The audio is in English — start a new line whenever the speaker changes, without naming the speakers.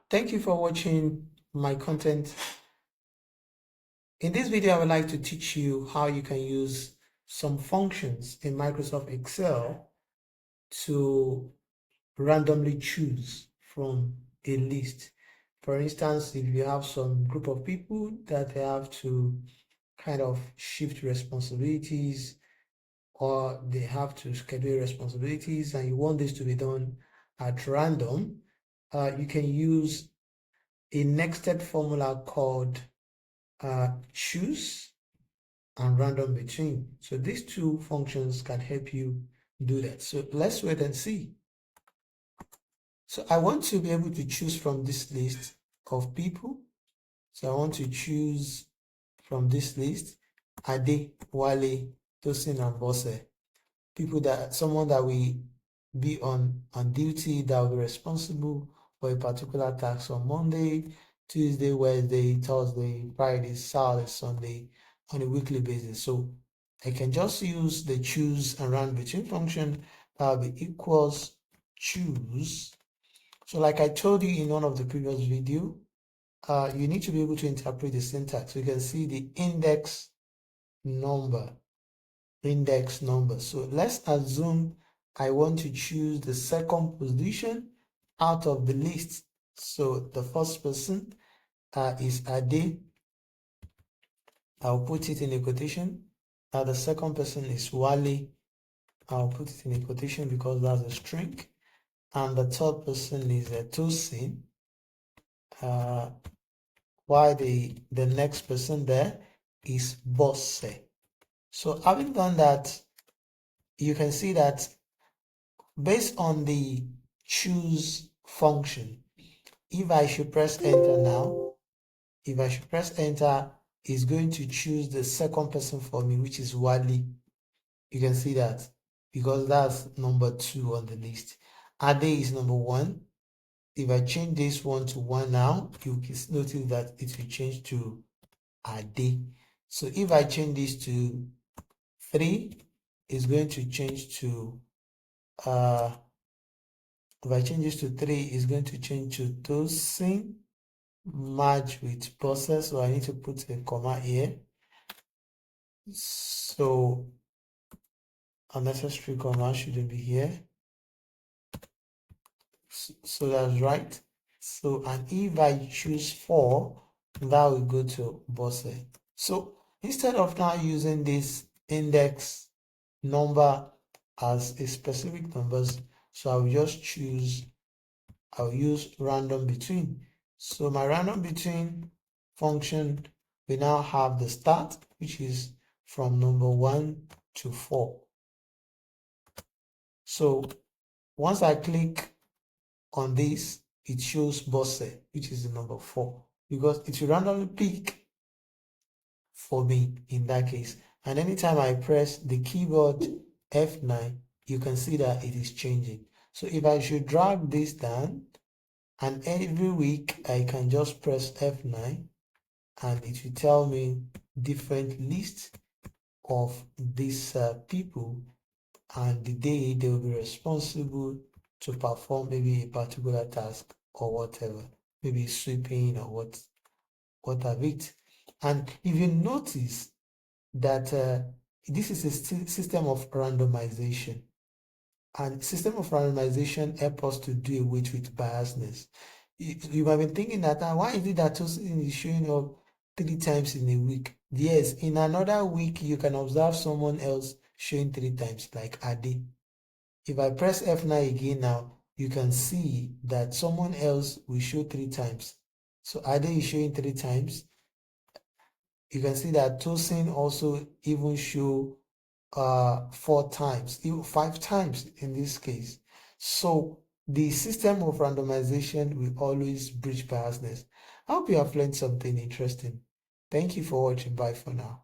Thank you for watching my content. In this video, I would like to teach you how you can use some functions in Microsoft Excel to randomly choose from a list. For instance, if you have some group of people that they have to kind of shift responsibilities, or they have to schedule responsibilities and you want this to be done at random, you can use a nested formula called choose and random between. So these two functions can help you do that. So let's wait and see. So I want to be able to choose from this list of people. So I want to choose from this list Ade, Wale, Tosin, and Bose. People that someone that will be on duty, that will be responsible for a particular task on Monday, Tuesday, Wednesday, Thursday, Friday, Saturday, Sunday on a weekly basis. So I can just use the choose and run between function that will be equals choose. So like I told you in one of the previous video, you need to be able to interpret the syntax. So you can see the index number. So let's assume I want to choose the second position out of the list. So the first person is Ade. I'll put it in a quotation. The second person is Wale. I'll put it in a quotation because that's a string. And the third person is Tosin. While the next person there is Bosse. So having done that, you can see that based on the choose function, if I should press enter now, it's going to choose the second person for me, which is Wale. You can see that because that's number 2 on the list. Ade is number 1. If I change this one to 1 now, you can notice that it will change to Ade. So if I change this to 3, it's going to change to if I change this to 3, it's going to change to Tosin merge with process. So I need to put a comma here. So unnecessary comma shouldn't be here. So that's right. So and if I choose 4, that will go to Bosse. So instead of now using this index number as a specific numbers, so I'll just choose, I'll use random between. So my random between function, we now have the start, which is from number 1 to 4. So once I click on this, it shows Bosse, which is the number 4, because it will randomly pick for me in that case. And anytime I press the keyboard F9, you can see that it is changing. So if I should drag this down, and every week I can just press F9 and it will tell me different lists of these people and the day they will be responsible to perform maybe a particular task or whatever, maybe sweeping or what have it. And if you notice that this is a system of randomization, and system of randomization help us to do away with biasness. You might be thinking that why is it that Tosin is showing up 3 times in a week? Yes, in another week you can observe someone else showing 3 times, like Ade. If I press F9 again now, you can see that someone else will show 3 times. So Ade is showing 3 times. You can see that Tosin also even show 4 times, even 5 times in this case. So the system of randomization will always breach biasness. I hope you have learned something interesting. Thank you for watching. Bye for now.